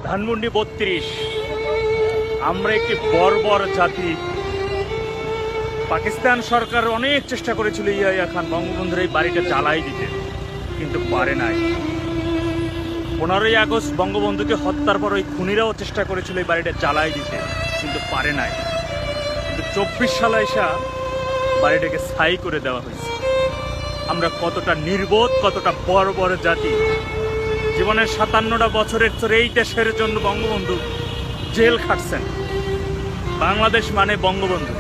ধানমন্ডি ৩২। আমরা একটি বর্বর জাতি। পাকিস্তান সরকার অনেক চেষ্টা করেছিল ইয়াহিয়া খান বঙ্গবন্ধুর এই বাড়িটা জ্বালাই দিতে, কিন্তু পারে নাই। 15ই আগস্ট বঙ্গবন্ধুকে হত্যার পর ওই খুনিরাও চেষ্টা করেছিল এই বাড়িটা জ্বালাই দিতে, কিন্তু পারে নাই। কিন্তু 24 সালে এসে বাড়িটাকে ছাই করে দেওয়া হয়েছে। আমরা কতটা নির্বোধ, কতটা বর্বর জাতি। জীবনের 57টা বছরের তোর এই দেশের জন্য বঙ্গবন্ধু জেল খাটছেন। বাংলাদেশ মানে বঙ্গবন্ধু।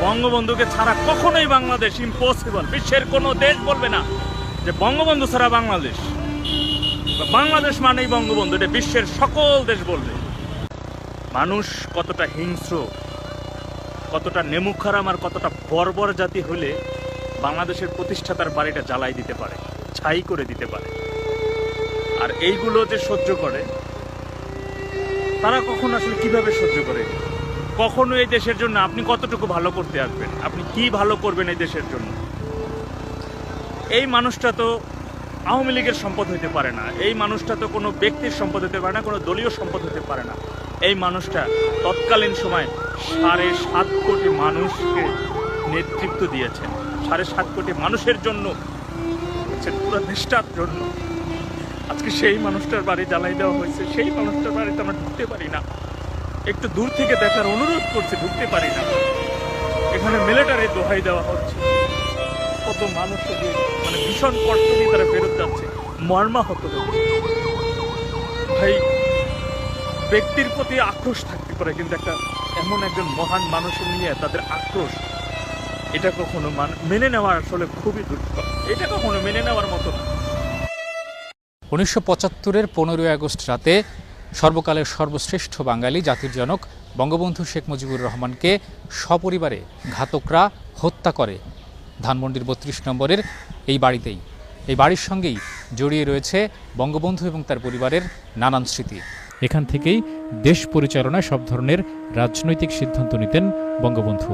বঙ্গবন্ধুকে ছাড়া কখনোই বাংলাদেশ ইম্পসিবল। বিশ্বের কোনো দেশ বলবে না যে বঙ্গবন্ধু ছাড়া বাংলাদেশ। বাংলাদেশ মানেই বঙ্গবন্ধু, এটা বিশ্বের সকল দেশ বলবে। মানুষ কতটা হিংস্র, কতটা নেমুখারাম আর কতটা বর্বর জাতি হলে বাংলাদেশের প্রতিষ্ঠাতার বাড়িটা জ্বালাই দিতে পারে, ছাই করে দিতে পারে। আর এইগুলো যে সহ্য করে, তারা কখন আসলে কিভাবে সহ্য করে? কখনো এই দেশের জন্য আপনি কতটুকু ভালো করতে আসবেন? আপনি কি ভালো করবেন এই দেশের জন্য? এই মানুষটা তো আওয়ামী লীগের সম্পদ হতে পারে না। এই মানুষটা তো কোনো ব্যক্তির সম্পদ হতে পারে না, কোনো দলীয় সম্পদ হতে পারে না। এই মানুষটা তৎকালীন সময় 7.5 কোটি মানুষকে নেতৃত্ব দিয়েছেন। 7.5 কোটি মানুষের জন্য, পুরো দেশটার জন্য। আজকে সেই মানুষটার বাড়ি জ্বালাই দেওয়া হয়েছে। সেই মানুষটার বাড়িতে আমরা ঢুকতে পারি না। একটু দূর থেকে দেখার অনুরোধ করছে, ঢুকতে পারি না। এখানে মিলিটারি দোহাই দেওয়া হচ্ছে। কত মানুষ মানে ভীষণ কষ্ট নিয়ে তারা ফেরত যাচ্ছে, মর্মাহত হচ্ছে। ভাই, ব্যক্তির প্রতি আক্রোশ থাকতে পারে, কিন্তু একটা এমন একজন মহান মানুষ নিয়ে তাদের আক্রোশ, এটা কখনো মেনে নেওয়া আসলে খুবই দুষ্কর। এটা কখনো মেনে নেওয়ার মতো না। 1975-এর 15ই আগস্ট রাতে সর্বকালের সর্বশ্রেষ্ঠ বাঙালি, জাতির জনক বঙ্গবন্ধু শেখ মুজিবুর রহমানকে সপরিবারে ঘাতকরা হত্যা করে ধানমন্ডির 32 নম্বরের এই বাড়িতেই। এই বাড়ির সঙ্গেই জড়িয়ে রয়েছে বঙ্গবন্ধু এবং তার পরিবারের নানান স্মৃতি। এখান থেকেই দেশ পরিচালনায় সব ধরনের রাজনৈতিক সিদ্ধান্ত নিতেন বঙ্গবন্ধু।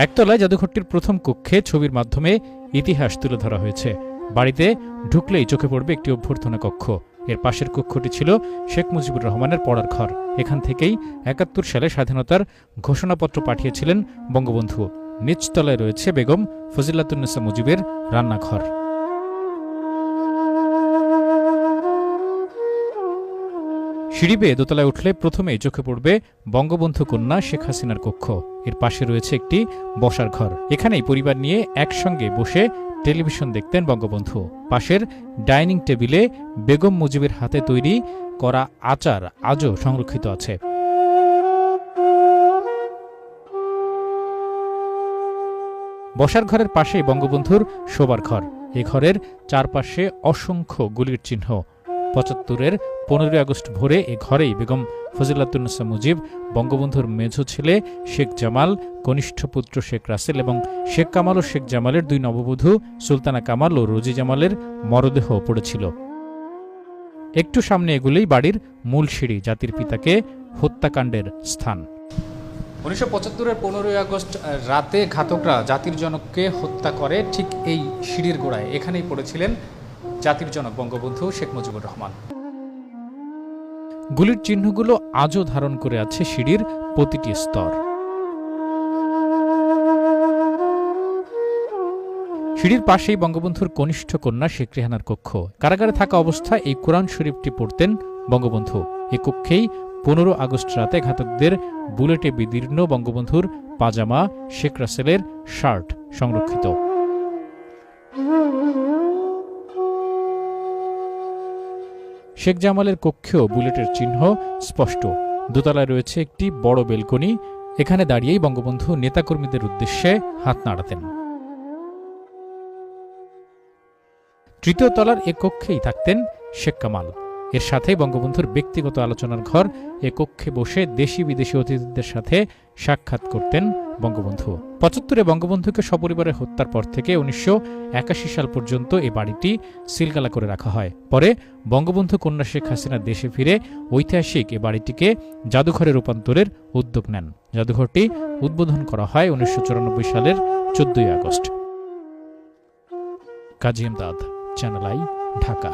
একতলায় জাদুঘরটির প্রথম কক্ষে ছবির মাধ্যমে ইতিহাস তুলে ধরা হয়েছে। বাড়িতে ঢুকলেই চোখে পড়বে একটি অভ্যর্থনা কক্ষ। এর পাশের কক্ষটি ছিল শেখ মুজিবুর রহমানের পড়ার ঘর। এখান থেকেই 71 সালে স্বাধীনতার ঘোষণাপত্র পাঠিয়েছিলেন বঙ্গবন্ধু। নিচতলায় রয়েছে বেগম ফজিলাতুন্নেসা মুজিবের রান্নাঘর। সিঁড়ি বেয়ে দোতলায় উঠলে প্রথমেই চোখে পড়বে বঙ্গবন্ধু কন্যা শেখ হাসিনার কক্ষ। এর পাশে রয়েছে একটি বসার ঘর। এখানেই পরিবার নিয়ে একসঙ্গে বসে টেলিভিশন দেখতেন বঙ্গবন্ধু। পাশের ডাইনিং টেবিলে বেগম মুজিবের হাতে তৈরি করা আচার আজও সংরক্ষিত আছে। বসার ঘরের পাশেই বঙ্গবন্ধুর শোবার ঘর। এ ঘরের চারপাশে অসংখ্য গুলির চিহ্ন। 75-এর 15ই আগস্ট ভোরে এ ঘরেই বেগম ফজিলাতুন্নেসা মুজিব, বঙ্গবন্ধুর মেঝো ছেলে শেখ জামাল, কনিষ্ঠ পুত্র শেখ রাসেল এবং শেখ কামাল ও শেখ জামালের 2 নববধূ সুলতানা কামাল ও রোজি জামালের মরদেহ পড়েছিল। একটু সামনে এগুলেই বাড়ির মূল সিঁড়ি, জাতির পিতাকে হত্যাকাণ্ডের স্থান। 1975-এর 15ই আগস্ট রাতে ঘাতকরা জাতির জনককে হত্যা করে ঠিক এই সিঁড়ির গোড়ায়। এখানেই পড়েছিলেন জাতির জনক বঙ্গবন্ধু শেখ মুজিবুর রহমান। গুলির চিহ্নগুলো আজও ধারণ করে আছে সিঁড়ির প্রতিটি স্তর। সিঁড়ির পাশেই বঙ্গবন্ধুর কনিষ্ঠ কন্যা শেখ রেহানার কক্ষ। কারাগারে থাকা অবস্থায় এই কোরআন শরীফটি পড়তেন বঙ্গবন্ধু। এ কক্ষেই 15 আগস্ট রাতে ঘাতকদের বুলেটে বিদীর্ণ বঙ্গবন্ধুর পাজামা, শেখ রাসেলের শার্ট সংরক্ষিত। শেখ জামালের কক্ষেও বুলেটের চিহ্ন স্পষ্ট। দোতলায় রয়েছে একটি বড় বেলকনি। এখানে দাঁড়িয়েই বঙ্গবন্ধু নেতাকর্মীদের উদ্দেশ্যে হাত নাড়াতেন। তৃতীয় তলার এ কক্ষেই থাকতেন শেখ কামাল। এর সাথেই বঙ্গবন্ধুর ব্যক্তিগত আলোচনার ঘর। এ কক্ষে বসে দেশি বিদেশি অতিথিদের সাথে সাক্ষাৎ করতেন বঙ্গবন্ধু। 75-এ বঙ্গবন্ধুকে সপরিবারে হত্যার পর থেকে 1981 সাল পর্যন্ত এ বাড়িটি সিলগালা করে রাখা হয়। পরে বঙ্গবন্ধু কন্যা শেখ হাসিনা দেশে ফিরে ঐতিহাসিক এ বাড়িটিকে জাদুঘরে রূপান্তরের উদ্যোগ নেন। জাদুঘরটি উদ্বোধন করা হয় 1994 সালের 14 August. Kazi Imdad, channel I, Dhaka.